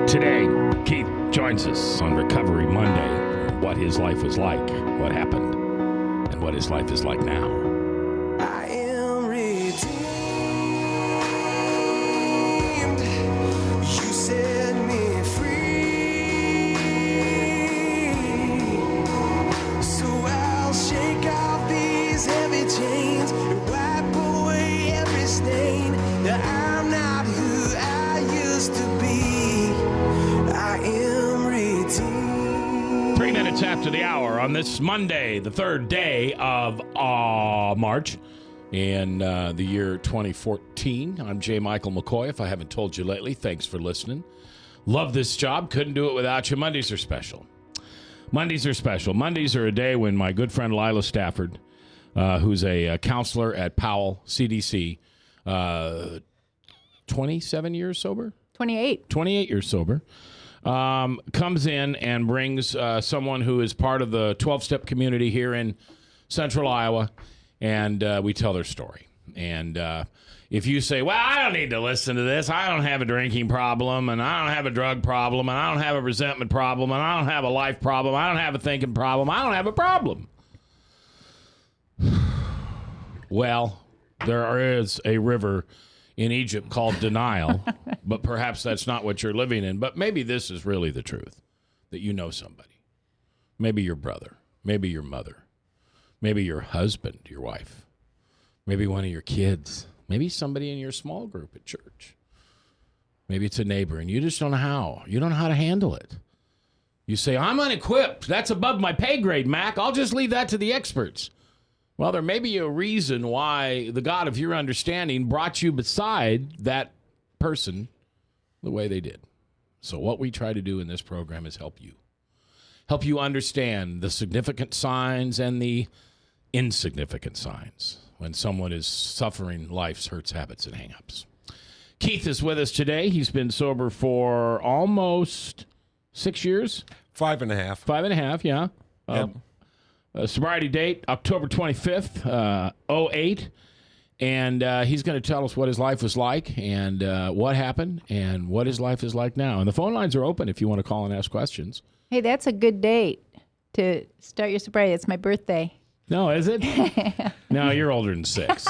Today, Keith joins us on Recovery Monday. What his life was like, what happened, and what his life is like now. I am redeemed. You set me free. So I'll shake off these heavy chains and wipe away every stain. That I'm not who I used to be. I am redeemed. 3 minutes after the hour on this Monday, the third day of March in the year 2014. I'm J. Michael McCoy. If I haven't told you lately, thanks for listening. Love this job. Couldn't do it without you. Mondays are special. Mondays are special. Mondays are a day when my good friend Lila Stafford, who's a counselor at Powell CDC, 27 years sober? 28. 28 years sober. Comes in and brings someone who is part of the 12-step community here in central Iowa, and we tell their story. And if you say, well, I don't need to listen to this. I don't have a drinking problem, and I don't have a drug problem, and I don't have a resentment problem, and I don't have a life problem, I don't have a thinking problem, I don't have a problem. Well, there is a river in Egypt called denial, but perhaps that's not what you're living in. But maybe this is really the truth, that you know somebody. Maybe your brother, maybe your mother, maybe your husband, your wife, maybe one of your kids, maybe somebody in your small group at church. Maybe it's a neighbor, and you just don't know how. You don't know how to handle it. You say, I'm unequipped. That's above my pay grade, Mac. I'll just leave that to the experts. Well, there may be a reason why the God of your understanding brought you beside that person the way they did. So what we try to do in this program is help you understand the significant signs and the insignificant signs when someone is suffering life's hurts, habits, and hang-ups. Keith is with us today. He's been sober for almost 6 years. 5.5. 5.5, yeah. Yep. Sobriety date, October 25th, 08. And he's going to tell us what his life was like and what happened and what his life is like now. And the phone lines are open if you want to call and ask questions. Hey, that's a good date to start your sobriety. It's my birthday. No, is it? No, you're older than 6.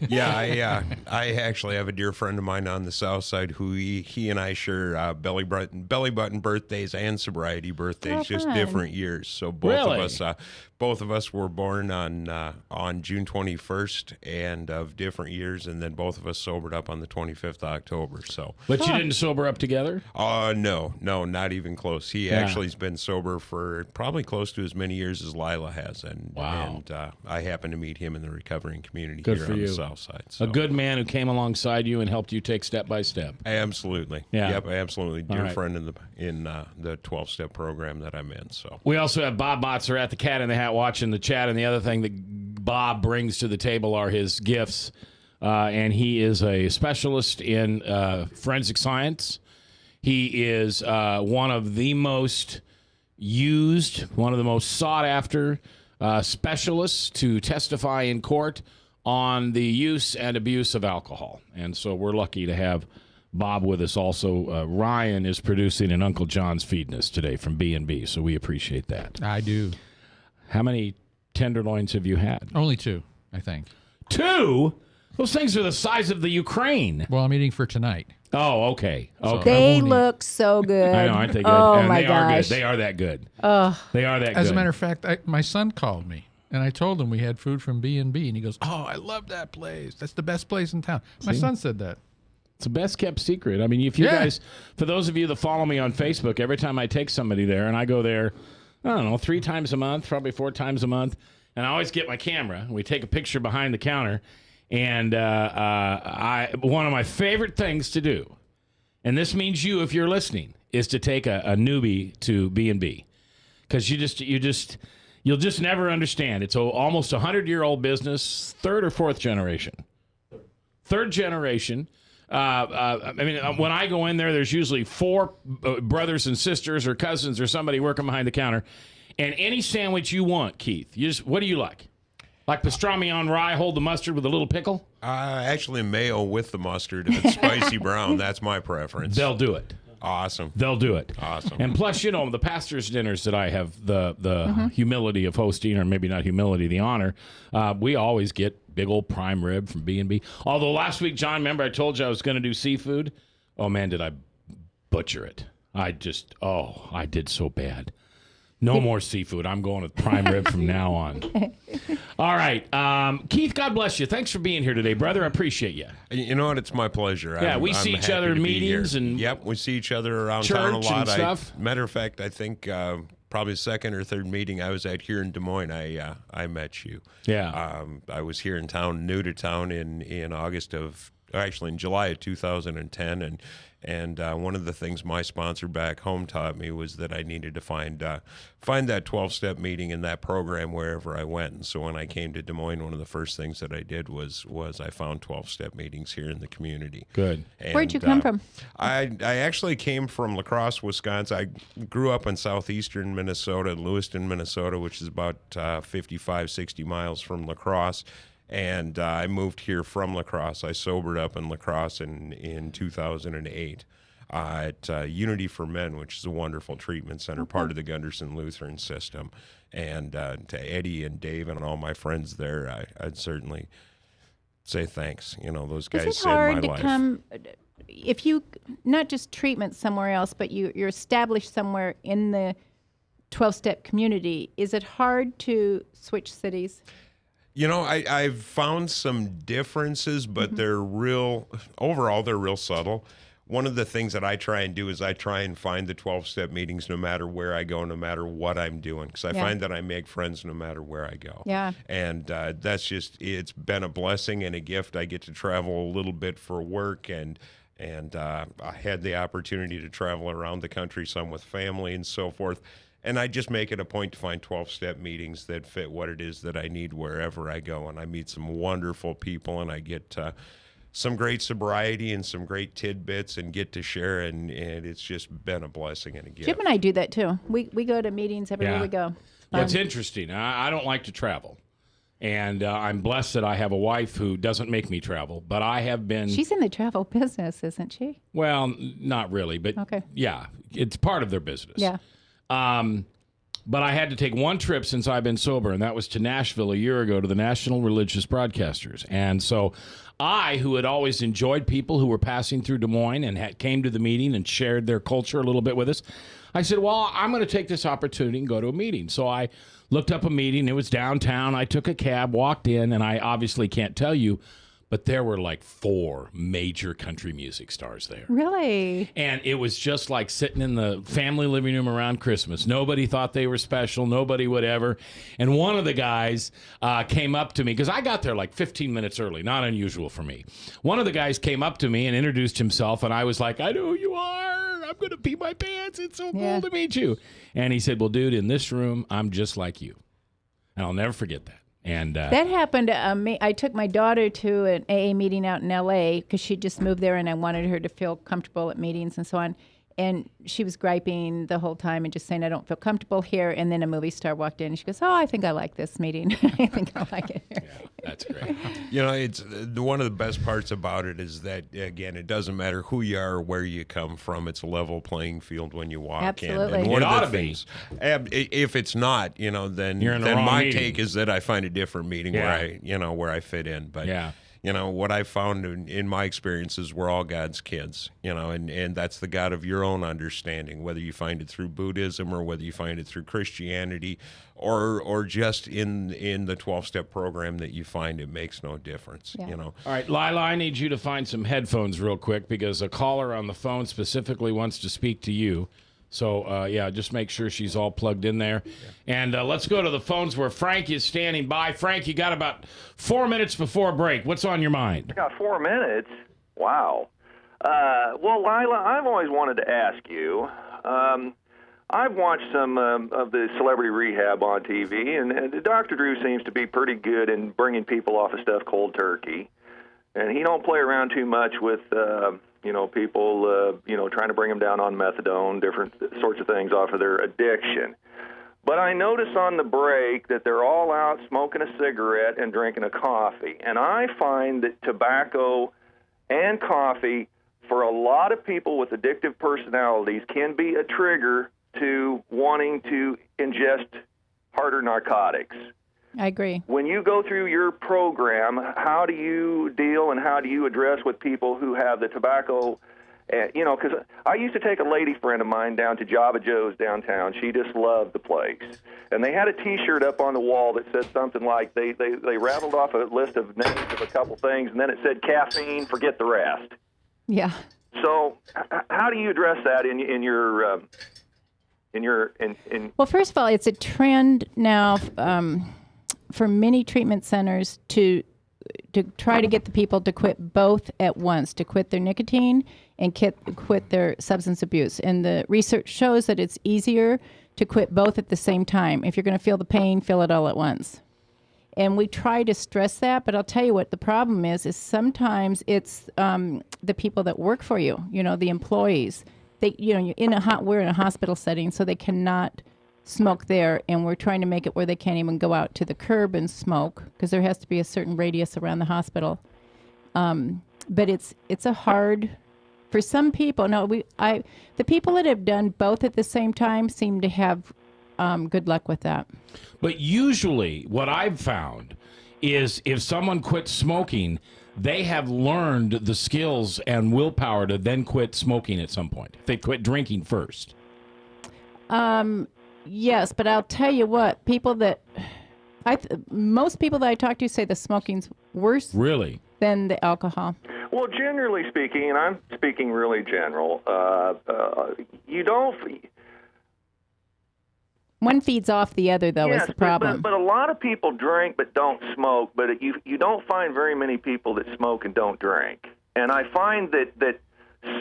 Yeah, I actually have a dear friend of mine on the south side who he and I share belly button birthdays and sobriety birthdays, just fun. different years. So both of us were born on June 21st and of different years, and then both of us sobered up on the 25th of October. So, But you didn't sober up together? No, not even close. He actually has been sober for probably close to as many years as Lila has, and Wow. and I happened to meet him in the recovering community Good here for on you. the south side. So. A good man who came alongside you and helped you take step by step. Absolutely. Yeah. Yep, absolutely. Dear right. friend in the 12-step program that I'm in. So We also have Bob Motzer at the Cat in the Hat watching the chat, and the other thing that Bob brings to the table are his gifts, and he is a specialist in forensic science. He is one of the most used, one of the most sought-after specialists to testify in court on the use and abuse of alcohol, and so we're lucky to have Bob with us also. Ryan is producing and Uncle John's feeding us today from B&B, so we appreciate that. I do. How many tenderloins have you had? Only 2, I think. 2? Those things are the size of the Ukraine. Well, I'm eating for tonight. Oh, okay. So- Okay. They won't eat. look so good. I know, aren't they good? Oh, And my they are gosh. good. They are that good. Oh, They are that good. As a matter of fact, my son called me, and I told him we had food from B&B, and he goes, "Oh, I love that place. That's the best place in town." My son said that. It's a best kept secret. I mean, if you Yeah. guys, for those of you that follow me on Facebook, every time I take somebody there, and I go there, I don't know, 3 times a month, probably 4 times a month, and I always get my camera, and we take a picture behind the counter, and one of my favorite things to do, and this means you if you're listening, is to take a newbie to B&B, because you'll just never understand. It's almost 100-year-old business, 3rd or 4th generation. 3rd generation. When I go in there, there's usually 4 brothers and sisters or cousins or somebody working behind the counter. And any sandwich you want, Keith, what do you like? Like pastrami on rye, hold the mustard with a little pickle? actually mayo with the mustard. If it's spicy brown, that's my preference. They'll do it. Awesome. They'll do it. Awesome. And plus, the pastor's dinners that I have the humility of hosting, or maybe not humility, the honor, we always get big old prime rib from B&B. Although last week, John, remember I told you I was going to do seafood? Oh, man, did I butcher it. I did so bad. No more seafood. I'm going with prime rib from now on. All right. Keith, God bless you. Thanks for being here today, brother. I appreciate you. You know what? It's my pleasure. Yeah, we I'm see each happy other to in be here. meetings and Yep, we see each other around church town a lot. and stuff. Matter of fact, I think probably the second or third meeting I was at here in Des Moines, I met you. Yeah. I was here in town, new to town, in July of 2010, and one of the things my sponsor back home taught me was that I needed to find that 12-step meeting in that program wherever I went. And so when I came to Des Moines, one of the first things that I did was I found 12-step meetings here in the community. Good. And, Where'd you come from? I actually came from La Crosse, Wisconsin. I grew up in southeastern Minnesota, Lewiston, Minnesota, which is about 55, 60 miles from La Crosse. And I moved here from La Crosse. I sobered up in La Crosse in 2008 at Unity for Men, which is a wonderful treatment center, part of the Gunderson Lutheran system. And to Eddie and Dave and all my friends there, I'd certainly say thanks. Those guys Is it saved my hard to life. come, if you, not just treatment somewhere else, but you're established somewhere in the 12-step community, is it hard to switch cities? I've found some differences, but they're real subtle. One of the things that I try and do is I try and find the 12-step meetings no matter where I go, no matter what I'm doing, because I find that I make friends no matter where I go. Yeah. And it's been a blessing and a gift. I get to travel a little bit for work, and I had the opportunity to travel around the country, some with family and so forth. And I just make it a point to find 12-step meetings that fit what it is that I need wherever I go. And I meet some wonderful people, and I get some great sobriety and some great tidbits and get to share. And it's just been a blessing and a gift. Jim and I do that too. We go to meetings everywhere we go. It's interesting. I don't like to travel. And I'm blessed that I have a wife who doesn't make me travel. But I have been... She's in the travel business, isn't she? Well, not really. But yeah, it's part of their business. Yeah. But I had to take one trip since I've been sober, and that was to Nashville a year ago to the National Religious Broadcasters. And so I, who had always enjoyed people who were passing through Des Moines and came to the meeting and shared their culture a little bit with us, I said, well, I'm going to take this opportunity and go to a meeting. So I looked up a meeting. It was downtown. I took a cab, walked in, and I obviously can't tell you, but there were like 4 major country music stars there. Really? And it was just like sitting in the family living room around Christmas. Nobody thought they were special. Nobody would ever. And one of the guys came up to me, because I got there like 15 minutes early, not unusual for me. One of the guys came up to me and introduced himself, and I was like, I know who you are. I'm going to pee my pants. It's so cool to meet you. And he said, well, dude, in this room, I'm just like you. And I'll never forget that. And that happened to me. I took my daughter to an AA meeting out in LA because she just moved there, and I wanted her to feel comfortable at meetings and so on. And she was griping the whole time and just saying, I don't feel comfortable here. And then a movie star walked in and she goes, oh, I think I like this meeting. I think I like it here. yeah, that's great. It's one of the best parts about it is that, again, it doesn't matter who you are or where you come from. It's a level playing field when you walk Absolutely. in. And one It of ought the to be. things, if it's not, then You're in the wrong my meeting. take is that I find a different meeting Yeah. where I fit in. But Yeah. what I found in my experiences, we're all God's kids, and that's the God of your own understanding, whether you find it through Buddhism or whether you find it through Christianity or just in the 12-step program that you find, it makes no difference, Yeah. All right, Lila, I need you to find some headphones real quick because a caller on the phone specifically wants to speak to you. So, just make sure she's all plugged in there. And let's go to the phones where Frank is standing by. Frank, you got about 4 minutes before break. What's on your mind? I got 4 minutes. Wow. Well, Lila, I've always wanted to ask you. I've watched some of the celebrity rehab on TV, and Dr. Drew seems to be pretty good in bringing people off of stuff cold turkey. And he don't play around too much with people, trying to bring them down on methadone, different sorts of things off of their addiction. But I notice on the break that they're all out smoking a cigarette and drinking a coffee. And I find that tobacco and coffee, for a lot of people with addictive personalities can be a trigger to wanting to ingest harder narcotics. I agree. When you go through your program, how do you deal and how do you address with people who have the tobacco? Because I used to take a lady friend of mine down to Java Joe's downtown. She just loved the place. And they had a T-shirt up on the wall that said something like, they rattled off a list of names of a couple things, and then it said caffeine, forget the rest. Yeah. So how do you address that in your Well, first of all, it's a trend now for many treatment centers to try to get the people to quit both at once, to quit their nicotine and quit their substance abuse. And the research shows that it's easier to quit both at the same time. If you're going to feel the pain, feel it all at once. And we try to stress that, but I'll tell you what the problem is sometimes it's the people that work for you, the employees. We're in a hospital setting, so they cannot smoke there, and we're trying to make it where they can't even go out to the curb and smoke because there has to be a certain radius around the hospital. But it's a hard for some people. No, the people that have done both at the same time seem to have good luck with that. But usually, what I've found is if someone quits smoking, they have learned the skills and willpower to then quit smoking at some point. They quit drinking first. Yes, but I'll tell you what, most people that I talk to say the smoking's worse Really? than the alcohol. Well, generally speaking, and I'm speaking really general, One feeds off the other, though, is the problem. But a lot of people drink but don't smoke, but you don't find very many people that smoke and don't drink. And I find that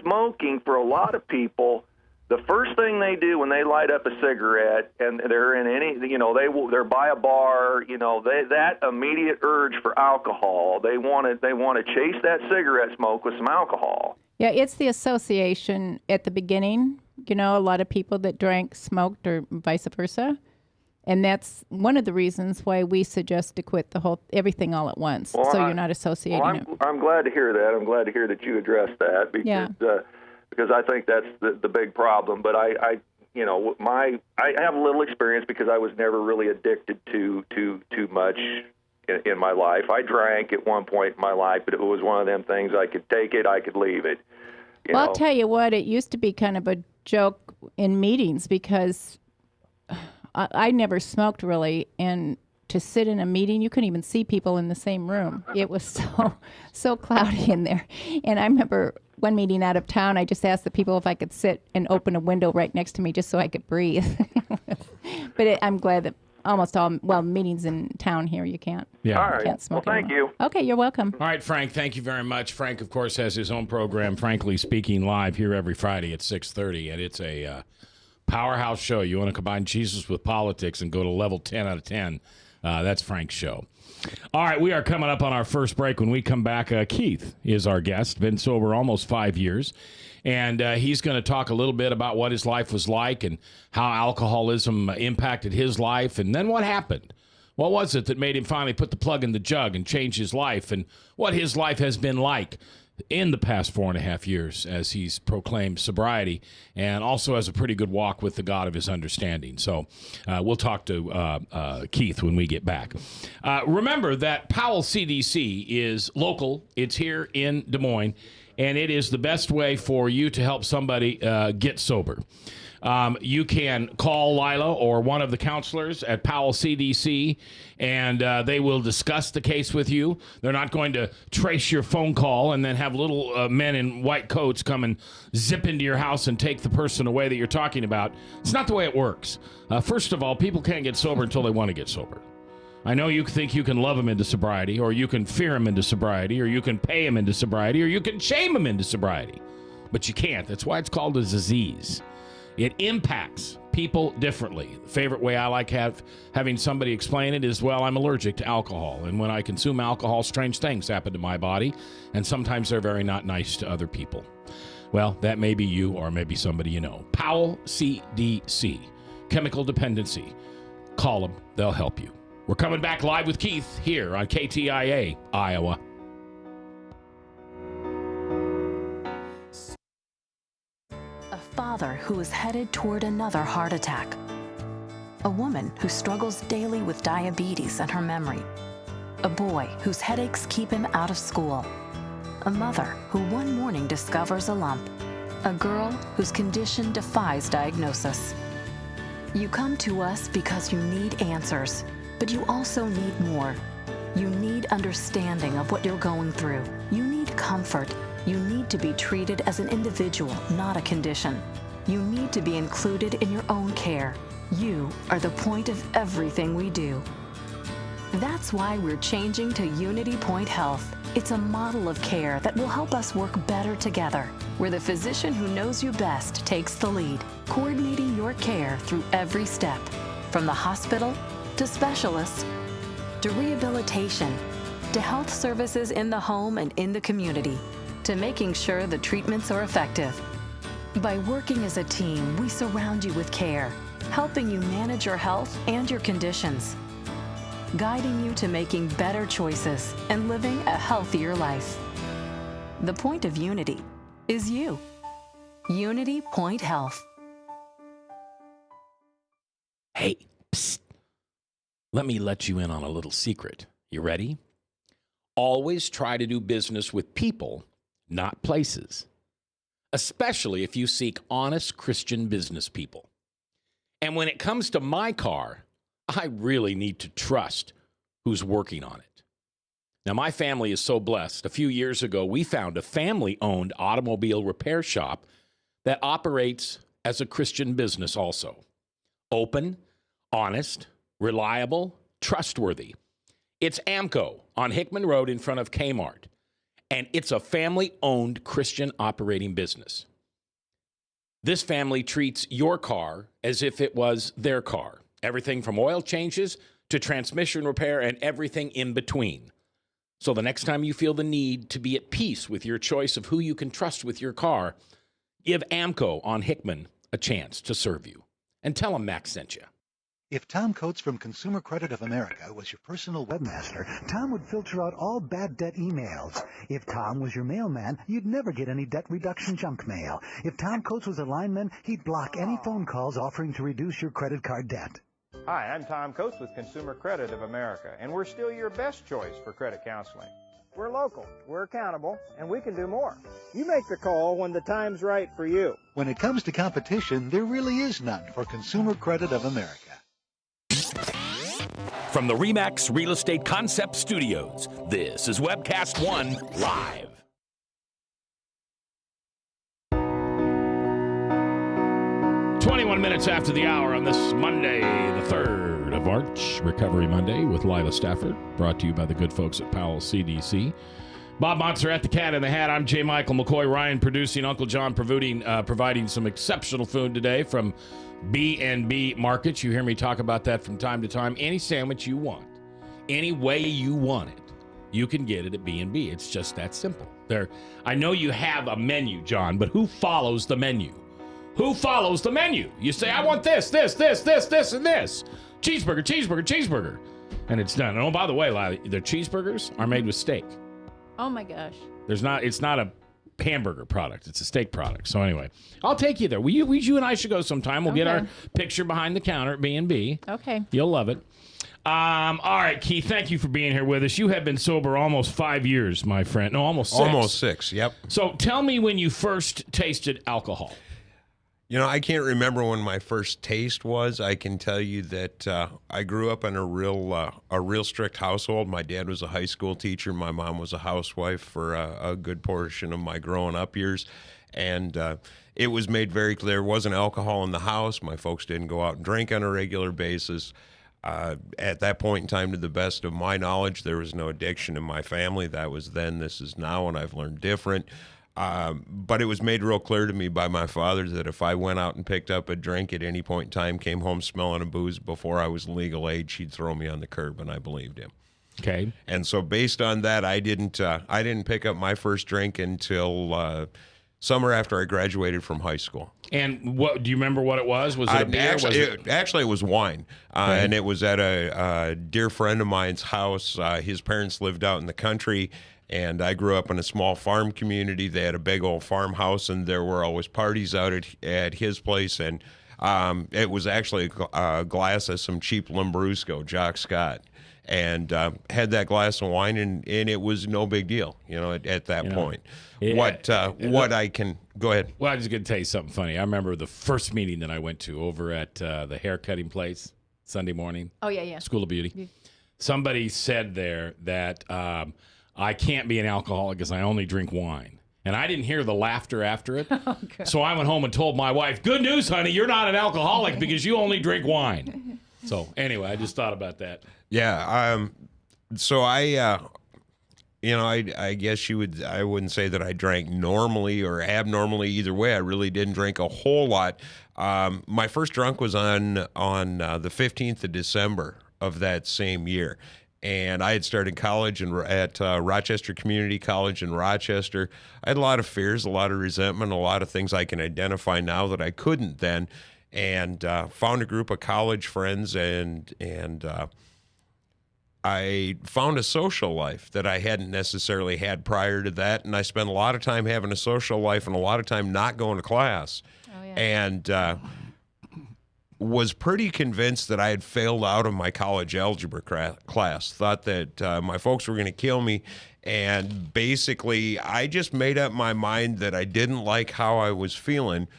smoking, for a lot of people, the first thing they do when they light up a cigarette and they're in they're by a bar, that immediate urge for alcohol, they want to chase that cigarette smoke with some alcohol. Yeah, it's the association at the beginning. A lot of people that drank smoked or vice versa. And that's one of the reasons why we suggest to quit everything all at once, so you're not associating it. I'm glad to hear that. I'm glad to hear that you addressed that because I think that's the big problem. But I have a little experience because I was never really addicted to too much in my life. I drank at one point in my life, but it was one of them things I could take it, I could leave it. I'll tell you what, it used to be kind of a joke in meetings because I never smoked really, and to sit in a meeting, you couldn't even see people in the same room. It was so cloudy in there. And I remember one meeting out of town, I just asked the people if I could sit and open a window right next to me just so I could breathe. But I'm glad that almost all, meetings in town here, you can't. Yeah. All right. Can't smoke Well, thank anymore. you. Okay, you're welcome. All right, Frank, thank you very much. Frank, of course, has his own program, Frankly Speaking, live here every Friday at 6:30, and it's a powerhouse show. You want to combine Jesus with politics and go to level 10 out of 10. That's Frank's show. All right, we are coming up on our first break. When we come back, Keith is our guest. Been sober almost 5 years. And he's going to talk a little bit about what his life was like and how alcoholism impacted his life. And then what happened? What was it that made him finally put the plug in the jug and change his life? And what his life has been like in the past 4.5 years as he's proclaimed sobriety and also has a pretty good walk with the God of his understanding. So we'll talk to Keith when we get back. Remember that Powell CDC is local. It's here in Des Moines, and it is the best way for you to help somebody get sober. You can call Lila or one of the counselors at Powell CDC, and they will discuss the case with you. They're not going to trace your phone call and then have little men in white coats come and zip into your house and take the person away that you're talking about. It's not the way it works. First of all, people can't get sober until they want to get sober. I know you think you can love them into sobriety, or you can fear them into sobriety, or you can pay them into sobriety, or you can shame them into sobriety. But you can't. That's why it's called a disease. It impacts people differently. The favorite way I like having somebody explain it is, I'm allergic to alcohol. And when I consume alcohol, strange things happen to my body. And sometimes they're very not nice to other people. Well, that may be you or maybe somebody you know. Powell CDC, chemical dependency. Call them. They'll help you. We're coming back live with Keith here on KTIA, Iowa. father who is headed toward another heart attack. A woman who struggles daily with diabetes and her memory. A boy whose headaches keep him out of school. A mother who one morning discovers a lump. A girl whose condition defies diagnosis. You come to us because you need answers, but you also need more. You need understanding of what you're going through. You need comfort. You need to be treated as an individual, not a condition. You need to be included in your own care. You are the point of everything we do. That's why we're changing to Unity Point Health. It's a model of care that will help us work better together, where the physician who knows you best takes the lead, coordinating your care through every step, from the hospital to specialists to rehabilitation to health services in the home and in the community, to making sure the treatments are effective. By working as a team, we surround you with care, helping you manage your health and your conditions, guiding you to making better choices and living a healthier life. The point of Unity is you. Unity Point Health. Hey, psst. Let me let you in on a little secret. You ready? Always try to do business with people, not places, especially if you seek honest Christian business people. And when it comes to my car, I really need to trust who's working on it. Now, my family is so blessed. A few years ago, we found a family-owned automobile repair shop that operates as a Christian business also. Open, honest, reliable, trustworthy. It's AMCO on Hickman Road in front of Kmart, and it's a family-owned Christian operating business. This family treats your car as if it was their car. Everything from oil changes to transmission repair and everything in between. So the next time you feel the need to be at peace with your choice of who you can trust with your car, give AMCO on Hickman a chance to serve you. And tell them Max sent you. If Tom Coates from Consumer Credit of America was your personal webmaster, Tom would filter out all bad debt emails. If Tom was your mailman, you'd never get any debt reduction junk mail. If Tom Coates was a lineman, he'd block any phone calls offering to reduce your credit card debt. Hi, I'm Tom Coates with Consumer Credit of America, and we're still your best choice for credit counseling. We're local, we're accountable, and we can do more. You make the call when the time's right for you. When it comes to competition, there really is none for Consumer Credit of America. From the RE/MAX Real Estate Concept Studios, this is Webcast One Live. Minutes after the hour on this Monday, the 3rd of March, Recovery Monday with Lila Stafford, brought to you by the good folks at Powell CDC. Bob Montzer at the Cat in the Hat. I'm J. Michael McCoy. Ryan producing, Uncle John providing some exceptional food today from B&B Markets. You hear me talk about that from time to time. Any sandwich you want, any way you want it, you can get it at B&B. It's just that simple. I know you have a menu, John, but who follows the menu? Who follows the menu? You say, I want this, and this. Cheeseburger, cheeseburger, cheeseburger. And it's done. And oh, by the way, Lila, their cheeseburgers are made with steak. Oh, my gosh. It's not a hamburger product. It's a steak product. So anyway, I'll take you there. You and I should go sometime. We'll get our picture behind the counter at B&B. Okay. You'll love it. All right, Keith, thank you for being here with us. You have been sober almost 5 years, my friend. No, almost 6. Almost 6, yep. So tell me when you first tasted alcohol. You know, I can't remember when my first taste was. I can tell you that I grew up in a real strict household. My dad was a high school teacher. My mom was a housewife for a good portion of my growing up years. And it was made very clear there wasn't alcohol in the house. My folks didn't go out and drink on a regular basis. At that point in time, to the best of my knowledge, there was no addiction in my family. That was then. This is now, and I've learned different. But it was made real clear to me by my father that if I went out and picked up a drink at any point in time, came home smelling of booze before I was legal age, he'd throw me on the curb, and I believed him. Okay. And so based on that, I didn't pick up my first drink until summer after I graduated from high school. And what do you remember what it was? Was it a beer? Actually, it was wine. And it was at a dear friend of mine's house. His parents lived out in the country, And I grew up in a small farm community. They had a big old farmhouse, and there were always parties out at his place. And it was actually a glass of some cheap Lambrusco, Jock Scott. And had that glass of wine, and it was no big deal, at that point. What I can go ahead. Well, I'm just going to tell you something funny. I remember the first meeting that I went to over at the hair cutting place Sunday morning. Oh, yeah. School of Beauty. Somebody said there that I can't be an alcoholic because I only drink wine. And I didn't hear the laughter after it. So I went home and told my wife, good news, honey, you're not an alcoholic because you only drink wine. So anyway, I just thought about that. Yeah. So I guess I wouldn't say that I drank normally or abnormally. Either way, I really didn't drink a whole lot. My first drunk was on the 15th of December of that same year. And I had started college at Rochester Community College in Rochester. I had a lot of fears, a lot of resentment, a lot of things I can identify now that I couldn't then. And found a group of college friends, and I found a social life that I hadn't necessarily had prior to that. And I spent a lot of time having a social life and a lot of time not going to class. Oh, yeah. And was pretty convinced that I had failed out of my college algebra class. Thought that my folks were going to kill me. And basically, I just made up my mind that I didn't like how I was feeling.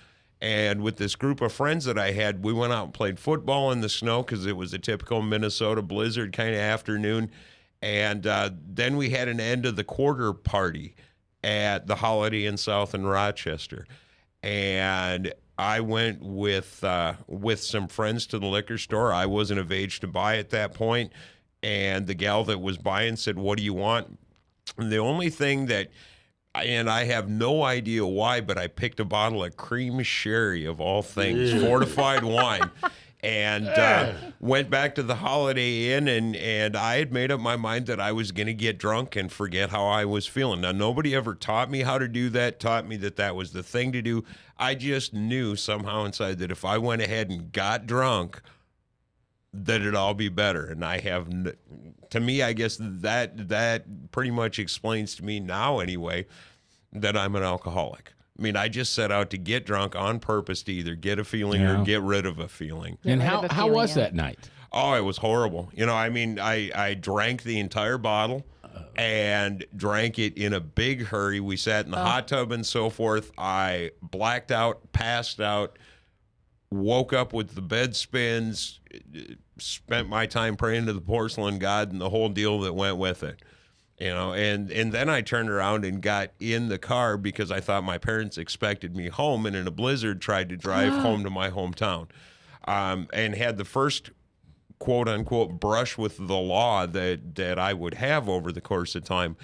And with this group of friends that I had, we went out and played football in the snow because it was a typical Minnesota blizzard kind of afternoon. And then we had an end of the quarter party at the Holiday Inn South in Rochester. And I went with some friends to the liquor store. I wasn't of age to buy at that point. And the gal that was buying said, what do you want? And the only thing that... And I have no idea why, but I picked a bottle of cream sherry, of all things, fortified wine, and went back to the Holiday Inn, and I had made up my mind that I was going to get drunk and forget how I was feeling. Now, nobody ever taught me how to do that, taught me that that was the thing to do. I just knew somehow inside that if I went ahead and got drunk, that it'd all be better. And I have, to me, I guess that pretty much explains to me now anyway that I'm an alcoholic. I mean, I just set out to get drunk on purpose to either get a feeling or get rid of a feeling. And how was that night? Oh, it was horrible. I mean, I drank the entire bottle and drank it in a big hurry. We sat in the hot tub and so forth. I blacked out, passed out, woke up with the bed spins, spent my time praying to the porcelain god and the whole deal that went with it, and then I turned around and got in the car because I thought my parents expected me home, and in a blizzard tried to drive home to my hometown, and had the first quote unquote brush with the law that I would have over the course of time.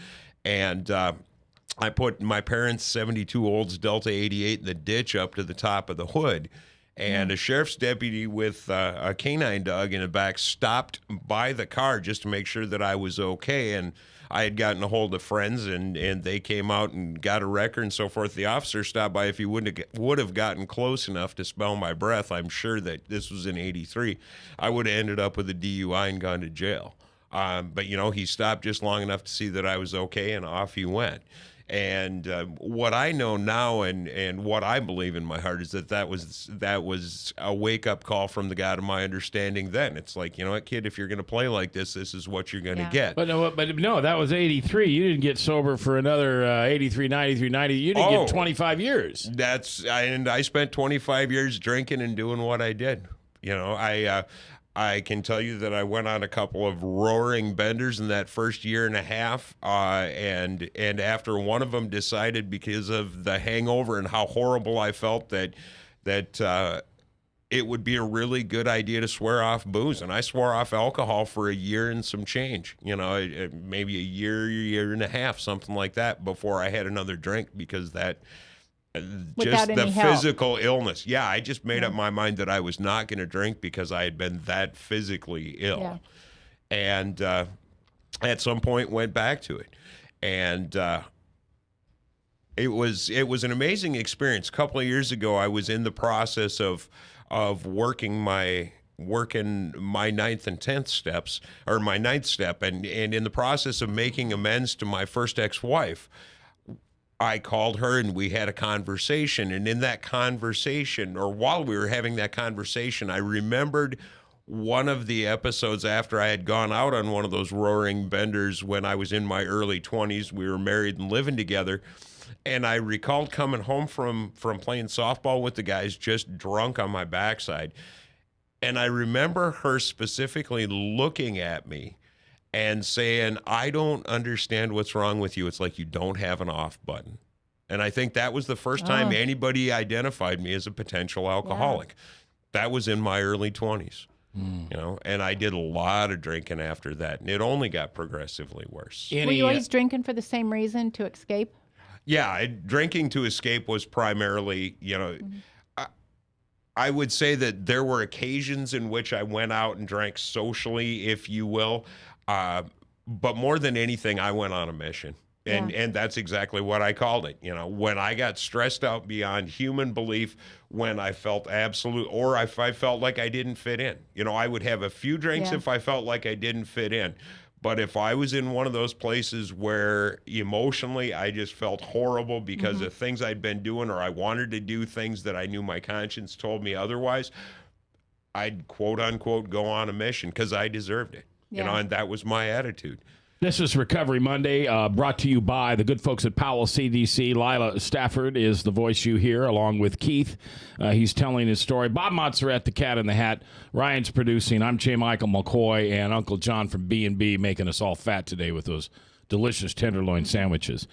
And I put my parents' 72 Olds Delta 88 in the ditch up to the top of the hood. And a sheriff's deputy with a canine dog in the back stopped by the car just to make sure that I was okay. And I had gotten a hold of friends, and they came out and got a record and so forth. The officer stopped by. If he would have gotten close enough to smell my breath, I'm sure that this was in '83, I would have ended up with a DUI and gone to jail. But, he stopped just long enough to see that I was okay, and off he went. And what I know now and what I believe in my heart is that was a wake-up call from the God of my understanding then. It's like, you know what, kid, if you're going to play like this is what you're going to get. But no, that was 83. You didn't get sober for another 83, 93, 90. You didn't get 25 years. And I spent 25 years drinking and doing what I did. I can tell you that I went on a couple of roaring benders in that first year and a half, and after one of them decided, because of the hangover and how horrible I felt, that it would be a really good idea to swear off booze. And I swore off alcohol for a year and some change, maybe a year and a half, something like that, before I had another drink, because that... Without just the help. physical illness. Yeah, I just made up my mind that I was not going to drink because I had been that physically ill. Yeah. And at some point went back to it. And it was an amazing experience. A couple of years ago, I was in the process of working my working my 9th and 10th steps, or my 9th step, and in the process of making amends to my first ex-wife, I called her and we had a conversation. And in that conversation, or while we were having that conversation, I remembered one of the episodes after I had gone out on one of those roaring benders when I was in my early 20s. We were married and living together. And I recalled coming home from playing softball with the guys, just drunk on my backside. And I remember her specifically looking at me and saying, I don't understand what's wrong with you. It's like you don't have an off button. And I think that was the first time anybody identified me as a potential alcoholic. That was in my early 20s. You know, and I did a lot of drinking after that, and it only got progressively worse. Were you always drinking for the same reason, to escape? Yeah, drinking to escape was primarily, you know, I would say that there were occasions in which I went out and drank socially, if you will, but more than anything, I went on a mission. And that's exactly what I called it. You know, when I got stressed out beyond human belief, when I felt absolute, or if I felt like I didn't fit in. You know, I would have a few drinks if I felt like I didn't fit in. But if I was in one of those places where emotionally I just felt horrible because of things I'd been doing, or I wanted to do things that I knew my conscience told me otherwise, I'd quote unquote go on a mission because I deserved it. You know, and that was my attitude. This is Recovery Monday, brought to you by the good folks at Powell CDC. Lila Stafford is the voice you hear, along with Keith. He's telling his story. Bob Montserrat, the Cat in the Hat. Ryan's producing. I'm J. Michael McCoy, and Uncle John from B&B making us all fat today with those delicious tenderloin sandwiches.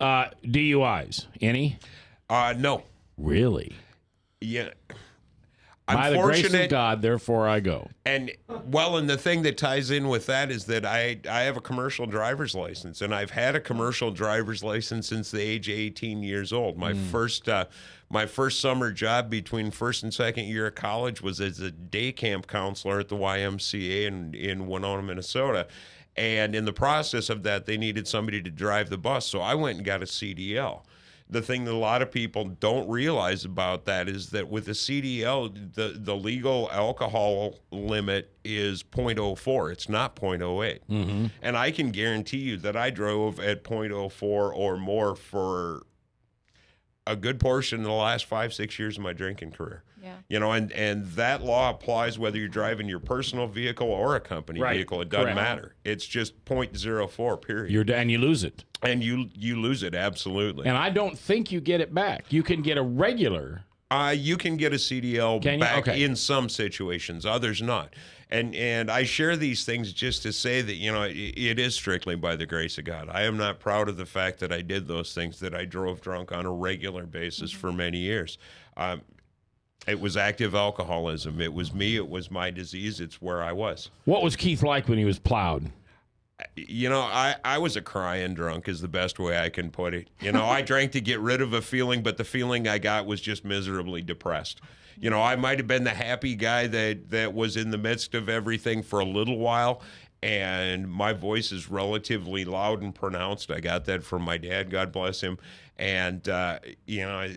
DUIs, any? No. Really? Yeah. By the grace of God, therefore I go. And, well, and the thing that ties in with that is that I have a commercial driver's license, and I've had a commercial driver's license since the age of 18 years old. My first summer job between first and second year of college was as a day camp counselor at the YMCA in Winona, Minnesota. And in the process of that, they needed somebody to drive the bus, so I went and got a CDL. The thing that a lot of people don't realize about that is that with a CDL, the legal alcohol limit is 0.04. It's not 0.08. And I can guarantee you that I drove at 0.04 or more for a good portion of the last 5-6 years of my drinking career. Yeah. You know, and that law applies whether you're driving your personal vehicle or a company vehicle. It doesn't matter. It's just 0.04, period. And you lose it. And you lose it, absolutely. And I don't think you get it back. You can get a regular. You can get a CDL back in some situations, others not. And I share these things just to say that, you know, it is strictly by the grace of God. I am not proud of the fact that I did those things, that I drove drunk on a regular basis for many years. It was active alcoholism. It was me. It was my disease. It's where I was. What was Keith like when he was plowed? You know, I was a crying drunk is the best way I can put it. You know, I drank to get rid of a feeling, but the feeling I got was just miserably depressed. You know, I might have been the happy guy that was in the midst of everything for a little while, and my voice is relatively loud and pronounced. I got that from my dad, God bless him. And, you know,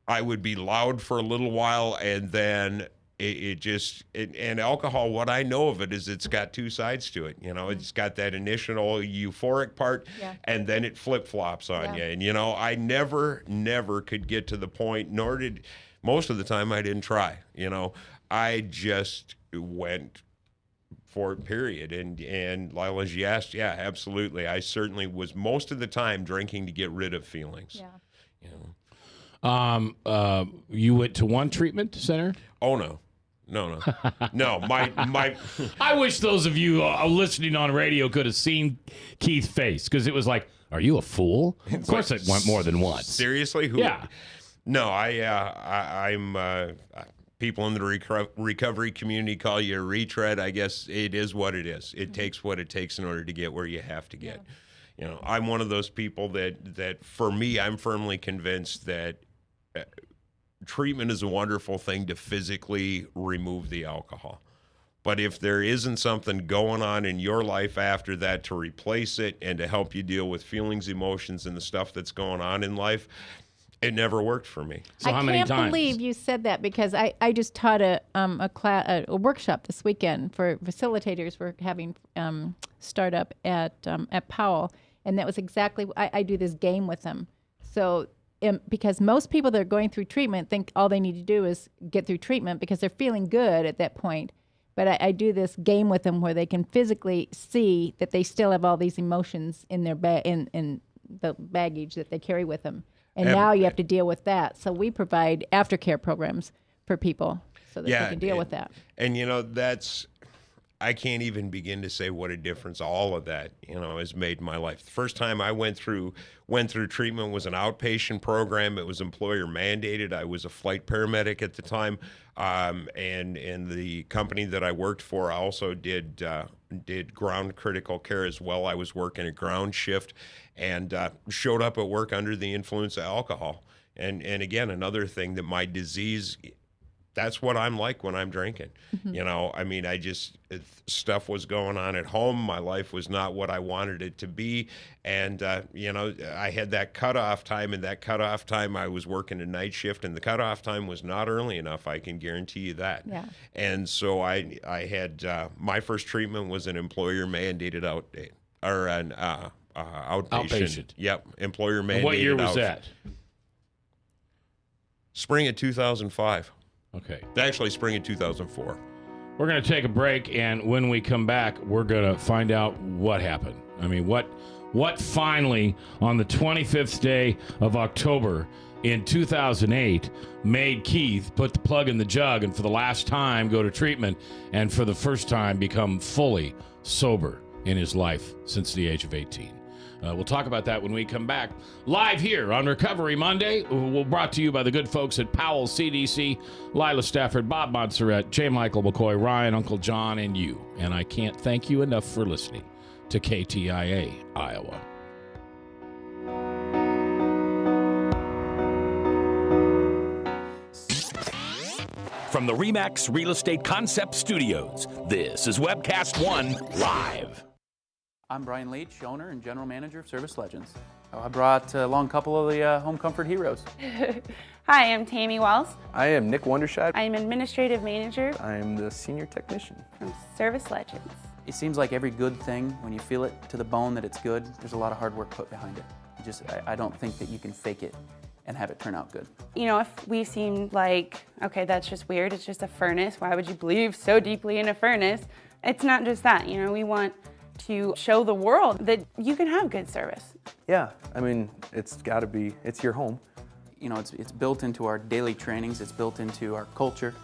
I would be loud for a little while, and then and alcohol, what I know of it is it's got two sides to it. You know, it's got that initial euphoric part, and then it flip-flops on you. And, you know, I never could get to the point, nor did, most of the time I didn't try. You know, I just went for it, period. And Lila, as you asked, yeah, absolutely. I certainly was most of the time drinking to get rid of feelings. Yeah. You know. You went to one treatment center? Oh, no. No. My. I wish those of you listening on radio could have seen Keith's face, because it was like, "Are you a fool?" Of course, it went more than once. Seriously? Who? Yeah. No, I'm. People in the recovery community call you a retread. I guess it is what it is. It takes what it takes in order to get where you have to get. You know, I'm one of those people that for me, I'm firmly convinced that. Treatment is a wonderful thing to physically remove the alcohol. But if there isn't something going on in your life after that to replace it and to help you deal with feelings, emotions, and the stuff that's going on in life, It never worked for me. So how many I can't times? believe you said that because I just taught a workshop this weekend for facilitators. We're having startup at Powell, and that was exactly I do this game with them. So because most people that are going through treatment think all they need to do is get through treatment because they're feeling good at that point. But I do this game with them where they can physically see that they still have all these emotions in their in the baggage that they carry with them. And now you have to deal with that. So we provide aftercare programs for people so that they can deal with that. And, I can't even begin to say what a difference all of that, has made in my life. The first time I went through treatment was an outpatient program. It was employer mandated. I was a flight paramedic at the time. And the company that I worked for also did ground critical care as well. I was working a ground shift and showed up at work under the influence of alcohol. And again, another thing that my disease, that's what I'm like when I'm drinking. Stuff was going on at home. My life was not what I wanted it to be. And, I had that cutoff time, and that cutoff time I was working a night shift, and the cutoff time was not early enough. I can guarantee you that. Yeah. And so I had, my first treatment was an employer mandated outpatient. Outpatient. Yep. Employer mandated. And what year was that? Spring of 2005. Okay. Actually, spring of 2004. We're going to take a break, and when we come back, we're going to find out what happened. I mean, what finally, on the 25th day of October in 2008, made Keith put the plug in the jug and for the last time go to treatment and for the first time become fully sober in his life since the age of 18. We'll talk about that when we come back. Live here on Recovery Monday. We're brought to you by the good folks at Powell CDC, Lila Stafford, Bob Montserrat, J. Michael McCoy, Ryan, Uncle John, and you. And I can't thank you enough for listening to KTIA, Iowa. From the RE/MAX Real Estate Concept Studios, this is Webcast One Live. I'm Brian Leach, owner and general manager of Service Legends. I brought along a couple of the home comfort heroes. Hi, I'm Tammy Wells. I am Nick Wonderscheid. I'm administrative manager. I am the senior technician from Service Legends. It seems like every good thing, when you feel it to the bone that it's good, there's a lot of hard work put behind it. I don't think that you can fake it and have it turn out good. If we seem like, okay, that's just weird, it's just a furnace, why would you believe so deeply in a furnace? It's not just that, we want to show the world that you can have good service. Yeah, it's got to be, it's your home. It's built into our daily trainings, it's built into our culture,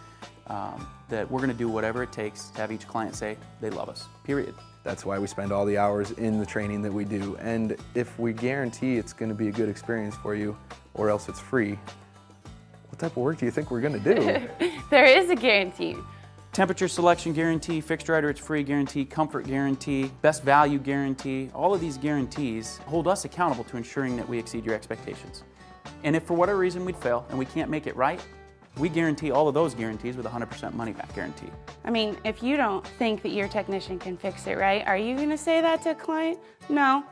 that we're going to do whatever it takes to have each client say they love us, period. That's why we spend all the hours in the training that we do. And if we guarantee it's going to be a good experience for you, or else it's free, what type of work do you think we're going to do? There is a guarantee. Temperature selection guarantee, fixed right or it's free guarantee, comfort guarantee, best value guarantee. All of these guarantees hold us accountable to ensuring that we exceed your expectations. And if for whatever reason we'd fail and we can't make it right, we guarantee all of those guarantees with a 100% money back guarantee. If you don't think that your technician can fix it right, are you going to say that to a client? No.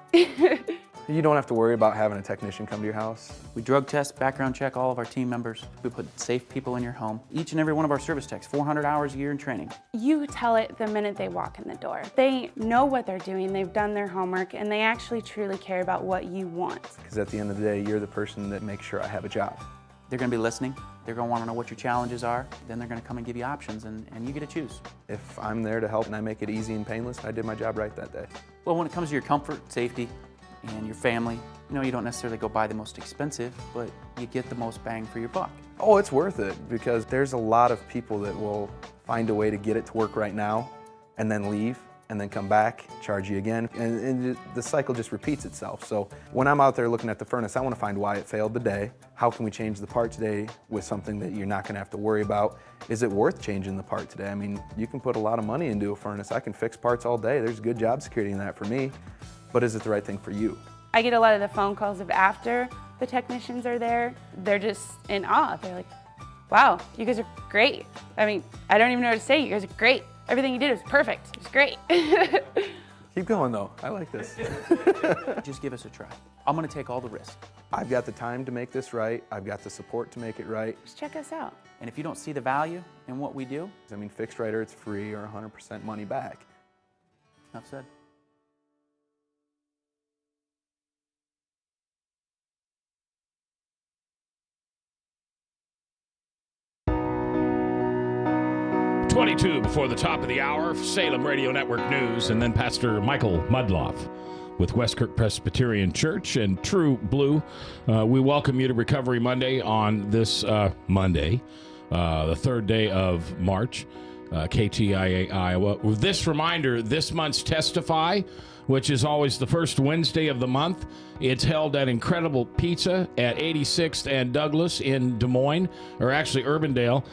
You don't have to worry about having a technician come to your house. We drug test, background check all of our team members. We put safe people in your home. Each and every one of our service techs, 400 hours a year in training. You tell it the minute they walk in the door. They know what they're doing, they've done their homework, and they actually truly care about what you want. Because at the end of the day, you're the person that makes sure I have a job. They're going to be listening. They're going to want to know what your challenges are. Then they're going to come and give you options, and you get to choose. If I'm there to help and I make it easy and painless, I did my job right that day. Well, when it comes to your comfort, safety, and your family, you don't necessarily go buy the most expensive, but you get the most bang for your buck. Oh, it's worth it, because there's a lot of people that will find a way to get it to work right now and then leave and then come back, charge you again, and the cycle just repeats itself. So when I'm out there looking at the furnace, I want to find why it failed today. How can we change the part today with something that you're not going to have to worry about? Is it worth changing the part today? You can put a lot of money into a furnace. I can fix parts all day. There's good job security in that for me. But is it the right thing for you? I get a lot of the phone calls of after the technicians are there. They're just in awe. They're like, wow, you guys are great. I don't even know what to say. You guys are great. Everything you did was perfect. It was great. Keep going, though. I like this. Just give us a try. I'm going to take all the risk. I've got the time to make this right. I've got the support to make it right. Just check us out. And if you don't see the value in what we do, I mean, fixed right or it's free or 100% money back. enough said. .22 before the top of the hour, Salem Radio Network News, and then Pastor Michael Mudloff with Westkirk Presbyterian Church and True Blue. We welcome you to Recovery Monday on this Monday, the third day of March, KTIA Iowa. With this reminder, this month's Testify, which is always the first Wednesday of the month. It's held at Incredible Pizza at 86th and Douglas in Des Moines, or actually Urbandale.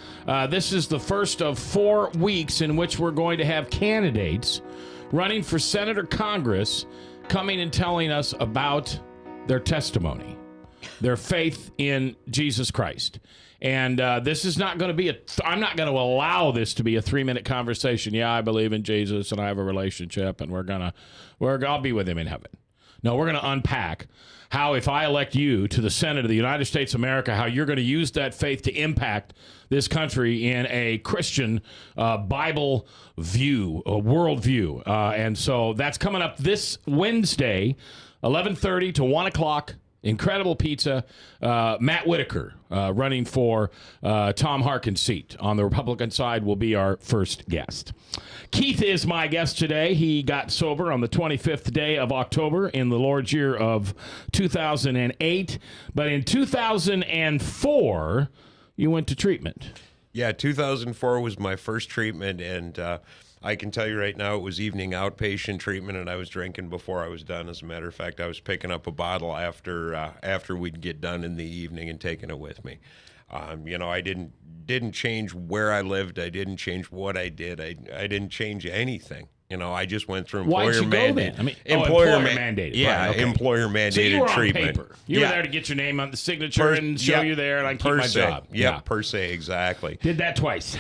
This is the first of 4 weeks in which we're going to have candidates running for Senate or Congress coming and telling us about their testimony, their faith in Jesus Christ. And this is not going to be I'm not going to allow this to be a 3-minute conversation. Yeah, I believe in Jesus and I have a relationship and I'll be with him in heaven. No, we're going to unpack how, if I elect you to the Senate of the United States of America, how you're going to use that faith to impact this country in a Christian Bible view, a worldview. And so that's coming up this Wednesday, 11:30 to 1 o'clock. Incredible Pizza. Matt Whitaker running for Tom Harkin's seat on the Republican side will be our first guest. Keith is my guest today. He got sober on the 25th day of October in the Lord's year of 2008. But in 2004, you went to treatment. Yeah, 2004 was my first treatment, and I can tell you right now it was evening outpatient treatment, and I was drinking before I was done. As a matter of fact, I was picking up a bottle after we'd get done in the evening and taking it with me. I didn't change where I lived. I didn't change what I did. I didn't change anything. I just went through employer Why'd you go mandated. then? I mean, employer mandated. Yeah, right, okay. employer mandated so you were treatment. On paper. You were there to get your name on the signature and show you there, and I keep my job. Yeah, per se, exactly. Did that twice.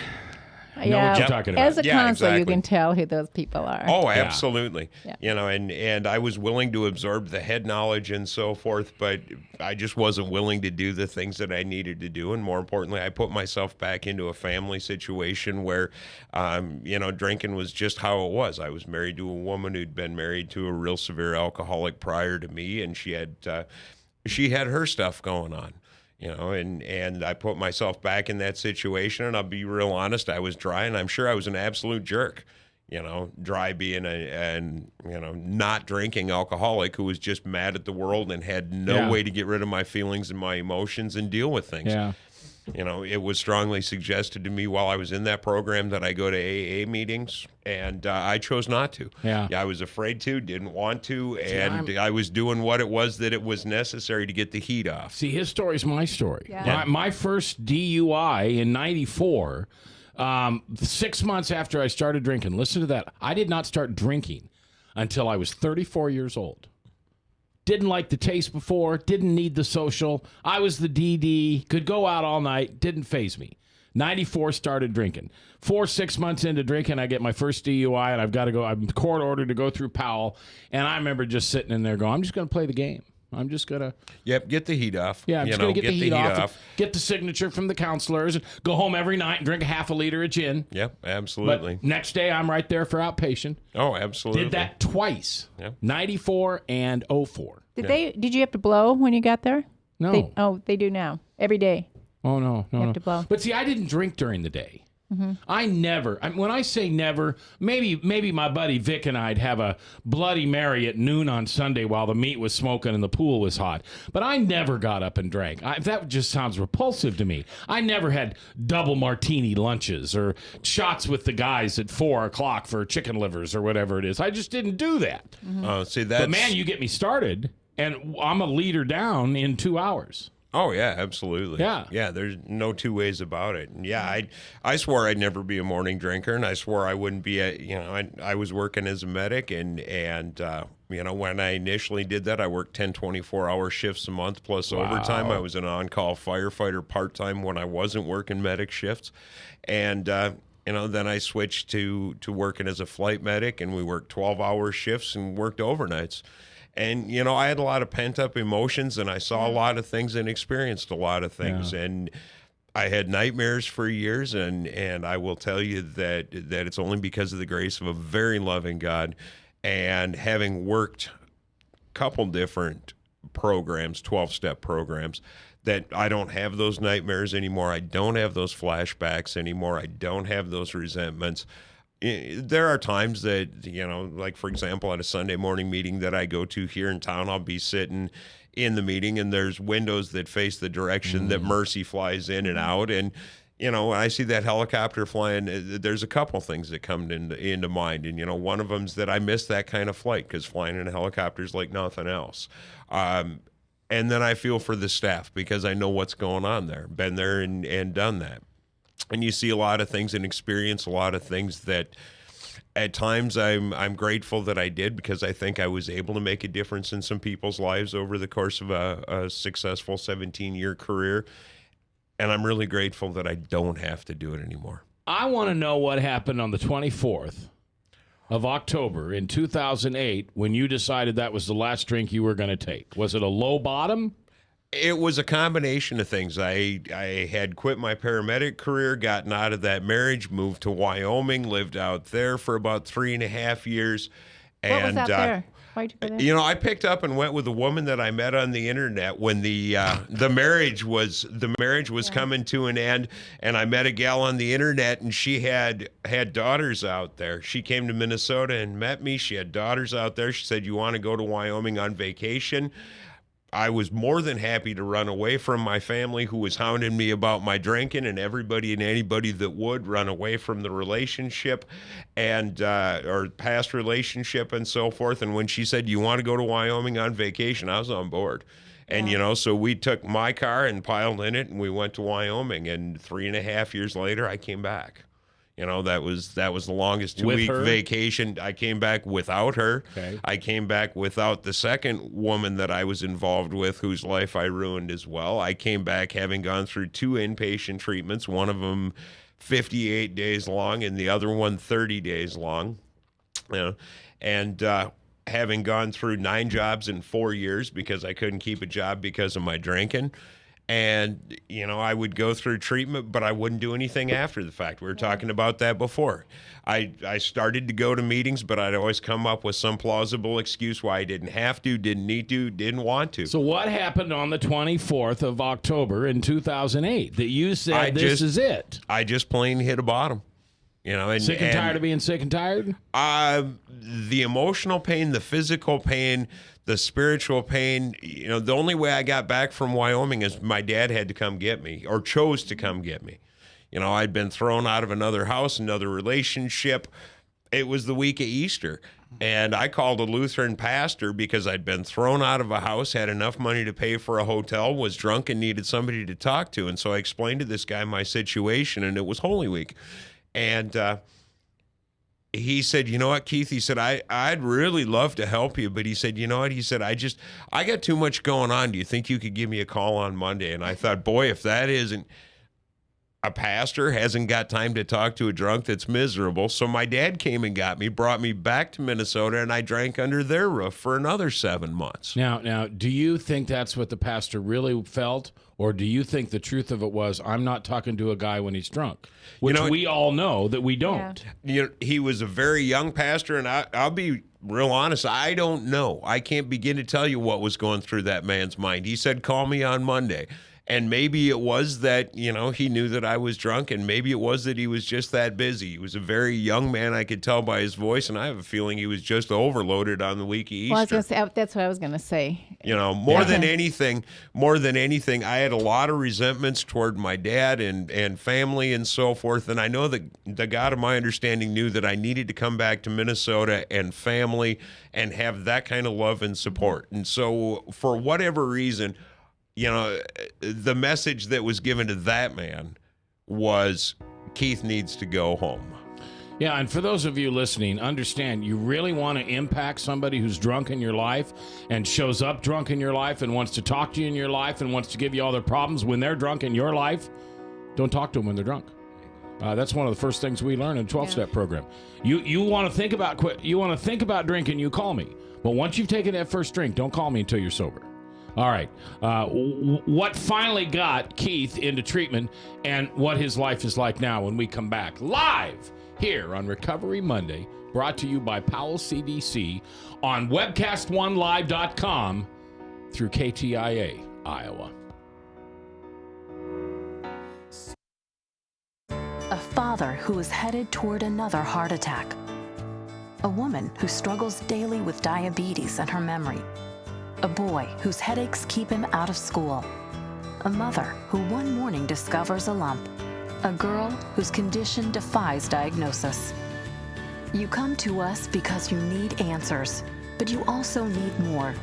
Yeah, know what you're talking about. As a counselor, you exactly. can tell who those people are. Oh, absolutely. Yeah. And I was willing to absorb the head knowledge and so forth, but I just wasn't willing to do the things that I needed to do. And more importantly, I put myself back into a family situation where, drinking was just how it was. I was married to a woman who'd been married to a real severe alcoholic prior to me, and she had her stuff going on. And I put myself back in that situation, and I'll be real honest, I was dry, and I'm sure I was an absolute jerk, dry being not drinking alcoholic who was just mad at the world and had no way to get rid of my feelings and my emotions and deal with things. Yeah. It was strongly suggested to me while I was in that program that I go to AA meetings, and I chose not to. Yeah, I was afraid to, didn't want to, and I was doing what it was that it was necessary to get the heat off. See, his story's my story. Yeah. My first DUI in 94, 6 months after I started drinking, listen to that, I did not start drinking until I was 34 years old. Didn't like the taste before, didn't need the social. I was the DD, could go out all night, didn't faze me. 94 started drinking. 6 months into drinking, I get my first DUI, and I've got to go. I'm court ordered to go through Powell, and I remember just sitting in there going, I'm just going to play the game. I'm just going to... Yep, get the heat off. Yeah, I'm just going to get the heat off. Get the signature from the counselors, and go home every night and drink a half a liter of gin. Yep, absolutely. But next day, I'm right there for outpatient. Oh, absolutely. Did that twice. Yep. 94 and 04. Did you have to blow when you got there? No. They do now. Every day. Oh, no. You have to blow. But see, I didn't drink during the day. I never, when I say never, maybe my buddy Vic and I'd have a Bloody Mary at noon on Sunday while the meat was smoking and the pool was hot. But I never got up and drank. That just sounds repulsive to me. I never had double martini lunches or shots with the guys at 4 o'clock for chicken livers or whatever it is. I just didn't do that. But man, you get me started, and I'm a liter down in 2 hours. Oh, yeah, absolutely. Yeah, there's no two ways about it. And yeah, I swore I'd never be a morning drinker, and I swore I wouldn't be I was working as a medic, and when I initially did that, I worked 10 24-hour shifts a month plus overtime. I was an on-call firefighter part-time when I wasn't working medic shifts. And then I switched to working as a flight medic, and we worked 12-hour shifts and worked overnights. And, you know, I had a lot of pent up emotions, and I saw a lot of things and experienced a lot of things. Yeah. And I had nightmares for years, and I will tell you that it's only because of the grace of a very loving God, and having worked a couple different programs, 12-step programs, that I don't have those nightmares anymore. I don't have those flashbacks anymore. I don't have those resentments. There are times that, you know, like, for example, at a Sunday morning meeting that I go to here in town, I'll be sitting in the meeting, and there's windows that face the direction that Mercy flies in and out. And, you know, when I see that helicopter flying, there's a couple things that come into mind. And, you know, one of them is that I miss that kind of flight, because flying in a helicopter is like nothing else. And then I feel for the staff, because I know what's going on there. Been there and done that. And you see a lot of things and experience a lot of things that at times I'm grateful that I did, because I think I was able to make a difference in some people's lives over the course of a successful 17-year career. And I'm really grateful that I don't have to do it anymore. I want to know what happened on the 24th of October in 2008 when you decided that was the last drink you were going to take. Was it a low bottom? It was a combination of things. I had quit my paramedic career, gotten out of that marriage, moved to Wyoming, lived out there for about 3.5 years. What was out there? Why'd you go there? You know, I picked up and went with a woman that I met on the internet when the marriage was coming to an end, and I met a gal on the internet, and she had daughters out there. She came to Minnesota and met me. She had daughters out there. She said, "You want to go to Wyoming on vacation?" I was more than happy to run away from my family, who was hounding me about my drinking, and everybody and anybody that would run away from the relationship and or past relationship and so forth. And when she said, "You want to go to Wyoming on vacation?" I was on board. And, you know, so we took my car and piled in it, and we went to Wyoming. And 3.5 years later, I came back. You know, that was the longest 2-week vacation. I came back without her. Okay. I came back without the second woman that I was involved with, whose life I ruined as well. I came back having gone through 2 inpatient treatments, one of them 58 days long and the other one 30 days long. You know, and having gone through 9 jobs in 4 years because I couldn't keep a job because of my drinking. And, you know, I would go through treatment, but I wouldn't do anything after the fact. We were talking about that before. I started to go to meetings, but I'd always come up with some plausible excuse why I didn't have to, didn't need to, didn't want to. So what happened on the 24th of October in 2008 that you said this is it? I just plain hit a bottom. You know, Sick and tired of being sick and tired? The emotional pain, the physical pain, the spiritual pain. You know, the only way I got back from Wyoming is my dad had to come get me, or chose to come get me. You know, I'd been thrown out of another house, another relationship. It was the week of Easter. And I called a Lutheran pastor because I'd been thrown out of a house, had enough money to pay for a hotel, was drunk and needed somebody to talk to. And so I explained to this guy my situation, and it was Holy Week. And he said, "You know what, Keith?" He said, I'd really love to help you. But he said, "You know what?" He said, I got too much going on. Do you think you could give me a call on Monday? And I thought, boy, if that isn't a pastor, hasn't got time to talk to a drunk that's miserable. So my dad came and got me, brought me back to Minnesota, and I drank under their roof for another 7 months. Now, do you think that's what the pastor really felt? Or do you think the truth of it was, I'm not talking to a guy when he's drunk? Which we all know that we don't. Yeah. You know, he was a very young pastor, and I'll be real honest, I don't know. I can't begin to tell you what was going through that man's mind. He said, "Call me on Monday." And maybe it was that, you know, he knew that I was drunk, and maybe it was that he was just that busy. He was a very young man, I could tell by his voice, and I have a feeling he was just overloaded on the week of Easter. Well, I was gonna say, that's what I was going to say. You know, more than anything, I had a lot of resentments toward my dad and family and so forth. And I know that the God of my understanding knew that I needed to come back to Minnesota and family and have that kind of love and support. And so for whatever reason, you know, the message that was given to that man was, Keith needs to go home. Yeah, and for those of you listening, understand, you really want to impact somebody who's drunk in your life and shows up drunk in your life and wants to talk to you in your life and wants to give you all their problems when they're drunk in your life, don't talk to them when they're drunk. That's one of the first things we learn in 12-step program. You want to think about drinking, you call me. But once you've taken that first drink, don't call me until you're sober. All right. What finally got Keith into treatment and what his life is like now when we come back live here on Recovery Monday, brought to you by Powell CDC on webcast1live.com through KTIA, Iowa. A father who is headed toward another heart attack. A woman who struggles daily with diabetes and her memory. A boy whose headaches keep him out of school. A mother who one morning discovers a lump. A girl whose condition defies diagnosis. You come to us because you need answers, but you also need more.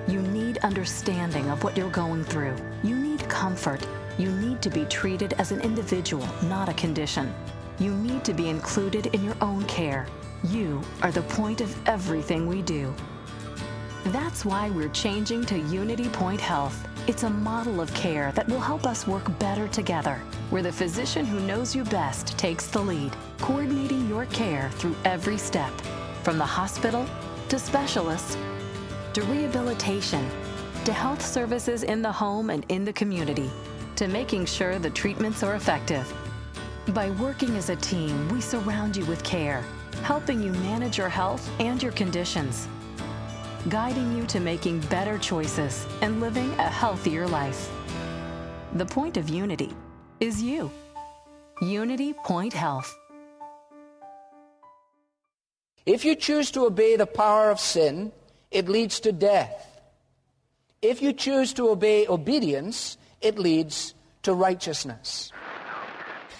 You need understanding of what you're going through. You need comfort. You need to be treated as an individual, not a condition. You need to be included in your own care. You are the point of everything we do. That's why we're changing to Unity Point Health. It's a model of care that will help us work better together, where the physician who knows you best takes the lead, coordinating your care through every step, from the hospital to specialists to rehabilitation to health services in the home and in the community, to making sure the treatments are effective. By working as a team, we surround you with care, helping you manage your health and your conditions, guiding you to making better choices and living a healthier life. The point of Unity is you. Unity Point Health. If you choose to obey the power of sin, it leads to death. If you choose to obey obedience, it leads to righteousness.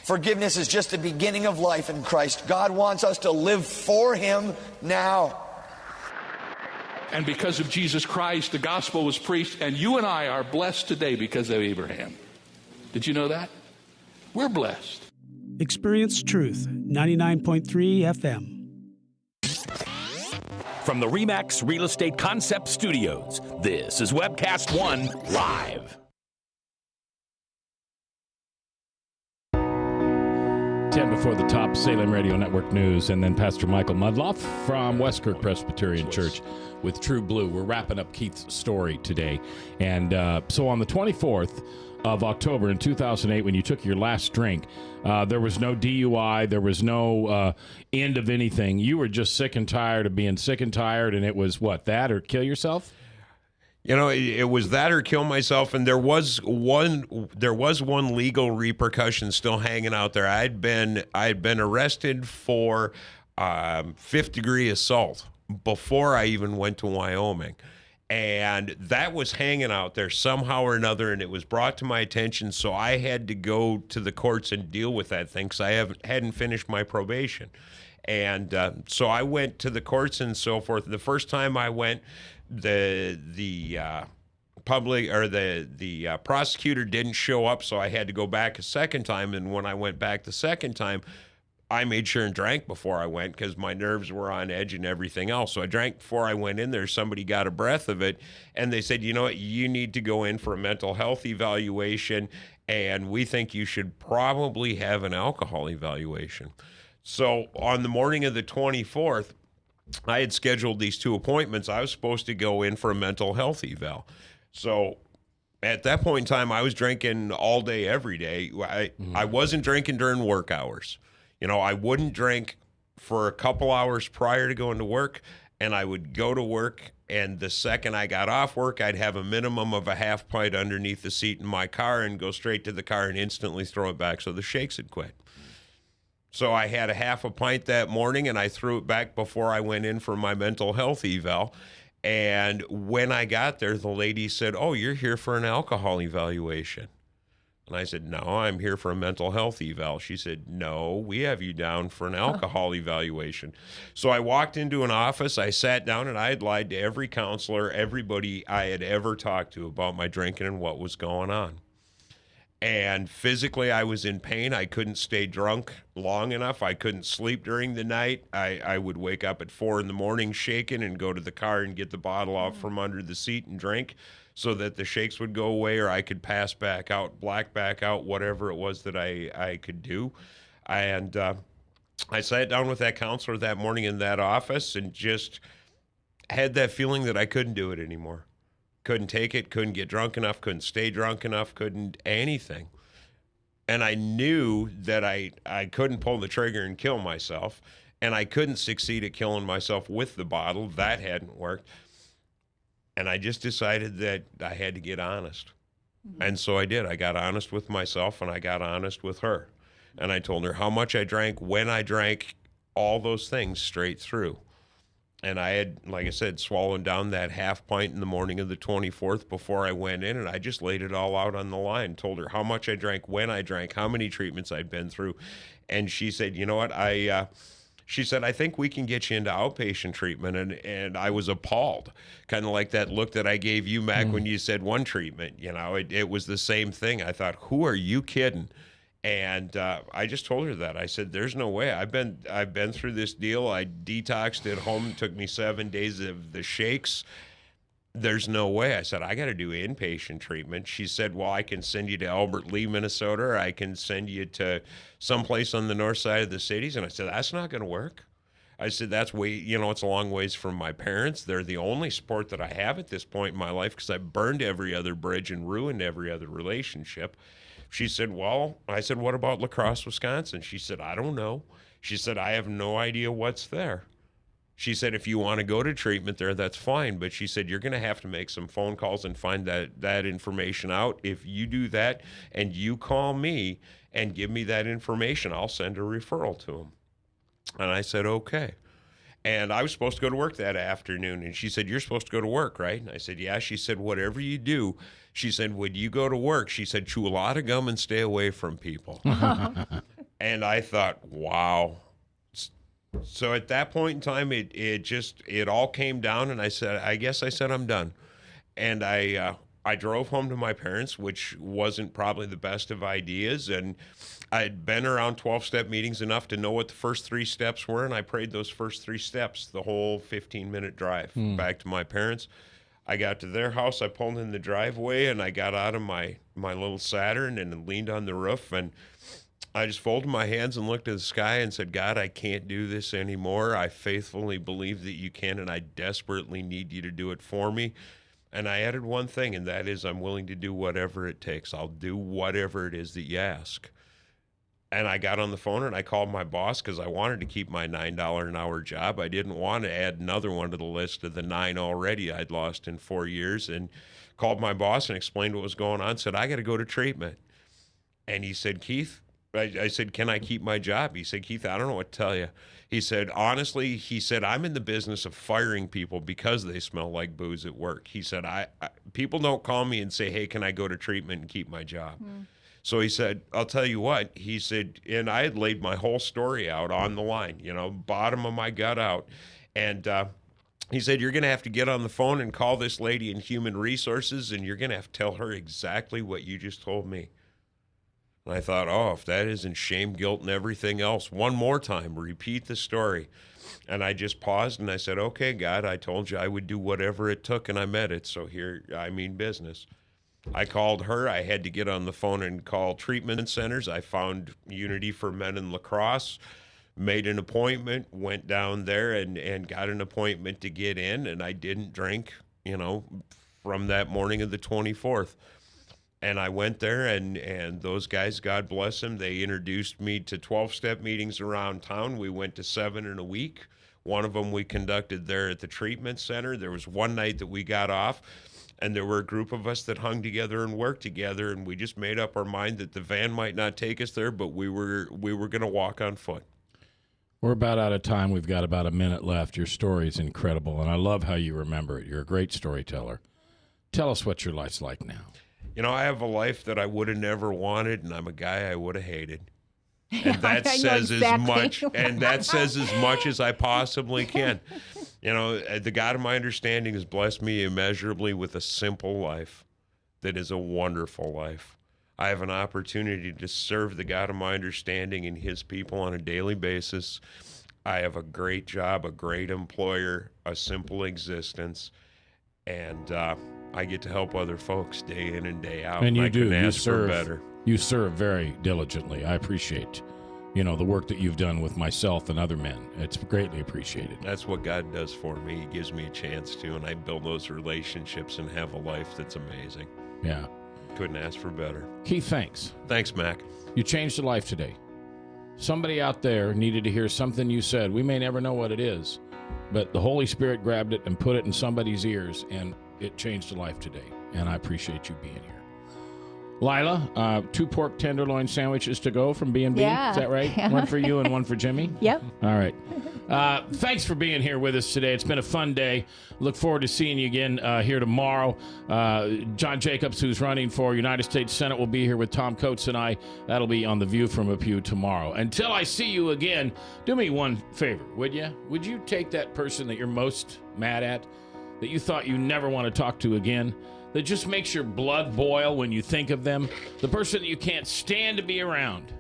Forgiveness is just the beginning of life in Christ. God wants us to live for Him now. And because of Jesus Christ, the gospel was preached, and you and I are blessed today because of Abraham. Did you know that? We're blessed. Experience Truth, 99.3 FM. From the RE/MAX Real Estate Concept Studios, this is Webcast One Live. 10 before the top, Salem Radio Network News, and then Pastor Michael Mudloff from Westkirk Presbyterian Church with True Blue. We're wrapping up Keith's story today. And so on the 24th of October in 2008, when you took your last drink, there was no DUI, there was no end of anything. You were just sick and tired of being sick and tired, and it was what, that or kill yourself? You know, it was that or kill myself, and there was one legal repercussion still hanging out there. I had been arrested for fifth-degree assault before I even went to Wyoming, and that was hanging out there somehow or another, and it was brought to my attention, so I had to go to the courts and deal with that thing because I hadn't finished my probation. And so I went to the courts and so forth. The first time I went, the prosecutor didn't show up, so I had to go back a second time. And when I went back the second time, I made sure and drank before I went because my nerves were on edge and everything else. So I drank before I went in there. Somebody got a breath of it, and they said, you know what, you need to go in for a mental health evaluation, and we think you should probably have an alcohol evaluation. So on the morning of the 24th, I had scheduled these two appointments. I was supposed to go in for a mental health eval. So at that point in time, I was drinking all day, every day. I wasn't drinking during work hours. You know, I wouldn't drink for a couple hours prior to going to work, and I would go to work, and the second I got off work, I'd have a minimum of a half pint underneath the seat in my car and go straight to the car and instantly throw it back so the shakes had quit. So I had a half a pint that morning, and I threw it back before I went in for my mental health eval. And when I got there, the lady said, "Oh, you're here for an alcohol evaluation." And I said, "No, I'm here for a mental health eval." She said, "No, we have you down for an alcohol evaluation." So I walked into an office, I sat down, and I had lied to every counselor, everybody I had ever talked to about my drinking and what was going on. And physically, I was in pain. I couldn't stay drunk long enough. I couldn't sleep during the night. I would wake up at 4 a.m. shaking and go to the car and get the bottle off from under the seat and drink so that the shakes would go away, or I could pass back out, black back out, whatever it was that I could do. And I sat down with that counselor that morning in that office and just had that feeling that I couldn't do it anymore. Couldn't take it, couldn't get drunk enough, couldn't stay drunk enough, couldn't anything. And I knew that I couldn't pull the trigger and kill myself, and I couldn't succeed at killing myself with the bottle. That hadn't worked. And I just decided that I had to get honest. And so I did. I got honest with myself, and I got honest with her. And I told her how much I drank, when I drank, all those things straight through. And I had, like I said, swallowed down that half pint in the morning of the 24th before I went in, and I just laid it all out on the line. Told her how much I drank, when I drank, how many treatments I'd been through. And she said, you know what, she said, I think we can get you into outpatient treatment. And I was appalled, kind of like that look that I gave you, Mac, when you said one treatment. You know, it was the same thing. I thought, who are you kidding? And I just told her that. I said, there's no way. I've been through this deal. I detoxed at home. It took me 7 days of the shakes. There's no way. I said, I got to do inpatient treatment. She said, well, I can send you to Albert Lea, Minnesota, or I can send you to someplace on the north side of the cities. And I said, that's not going to work. I said, that's way, it's a long ways from my parents. They're the only support that I have at this point in my life because I burned every other bridge and ruined every other relationship. She said, well, I said, what about La Crosse, Wisconsin? She said, I don't know. She said, I have no idea what's there. She said, if you want to go to treatment there, that's fine. But she said, you're going to have to make some phone calls and find that information out. If you do that and you call me and give me that information, I'll send a referral to them. And I said, okay. And I was supposed to go to work that afternoon. And she said, you're supposed to go to work, right? And I said, yeah. She said, whatever you do. She said, when you go to work, she said, chew a lot of gum and stay away from people. And I thought, wow. So at that point in time, it all came down. And I said, I'm done. And I drove home to my parents, which wasn't probably the best of ideas. And I'd been around 12-step meetings enough to know what the first 3 steps were, and I prayed those first 3 steps the whole 15-minute drive back to my parents. I got to their house, I pulled in the driveway, and I got out of my little Saturn and leaned on the roof, and I just folded my hands and looked at the sky and said, God, I can't do this anymore. I faithfully believe that you can, and I desperately need you to do it for me. And I added one thing, and that is I'm willing to do whatever it takes. I'll do whatever it is that you ask. And I got on the phone and I called my boss because I wanted to keep my $9 an hour job. I didn't want to add another one to the list of the 9 already I'd lost in 4 years, and called my boss and explained what was going on, said, I got to go to treatment. And he said, Keith, I said, can I keep my job? He said, Keith, I don't know what to tell you. He said, honestly, I'm in the business of firing people because they smell like booze at work. He said, people don't call me and say, hey, can I go to treatment and keep my job? So he said, I'll tell you what, he said, and I had laid my whole story out on the line, bottom of my gut out. And he said, you're going to have to get on the phone and call this lady in human resources, and you're going to have to tell her exactly what you just told me. And I thought, if that isn't shame, guilt, and everything else, one more time, repeat the story. And I just paused and I said, okay, God, I told you I would do whatever it took, and I meant it. So here, I mean business. I called her. I had to get on the phone and call treatment centers. I found Unity for Men in La Crosse, made an appointment, went down there and got an appointment to get in. And I didn't drink, from that morning of the 24th. And I went there, and those guys, God bless them, they introduced me to 12-step meetings around town. We went to 7 in a week. One of them we conducted there at the treatment center. There was one night that we got off, and there were a group of us that hung together and worked together, and we just made up our mind that the van might not take us there, but we were going to walk on foot. We're about out of time. We've got about a minute left. Your story is incredible, and I love how you remember it. You're a great storyteller. Tell us what your life's like now. I have a life that I would have never wanted, and I'm a guy I would have hated. And that says as much. And that says as much as I possibly can. The God of my understanding has blessed me immeasurably with a simple life that is a wonderful life. I have an opportunity to serve the God of my understanding and his people on a daily basis. I have a great job, a great employer, a simple existence, and I get to help other folks day in and day out. And you do. You serve better. You serve very diligently. I appreciate the work that you've done with myself and other men. It's greatly appreciated. That's what God does for me. He gives me a chance to, and I build those relationships and have a life that's amazing. Yeah. Couldn't ask for better. Keith, thanks. Thanks, Mac. You changed a life today. Somebody out there needed to hear something you said. We may never know what it is, but the Holy Spirit grabbed it and put it in somebody's ears, and it changed a life today. And I appreciate you being here. Lila, 2 pork tenderloin sandwiches to go from B&B. Yeah. Is that right? One for you and one for Jimmy? Yep. All right. Thanks for being here with us today. It's been a fun day. Look forward to seeing you again here tomorrow. John Jacobs, who's running for United States Senate, will be here with Tom Coates and I. That'll be on The View from a Pew tomorrow. Until I see you again, do me one favor, would you? Would you take that person that you're most mad at, that you thought you never want to talk to again, that just makes your blood boil when you think of them, the person that you can't stand to be around,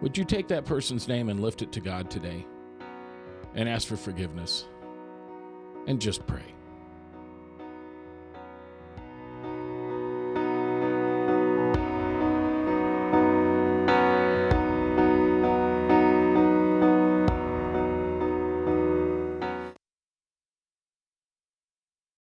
would you take that person's name and lift it to God today and ask for forgiveness and just pray?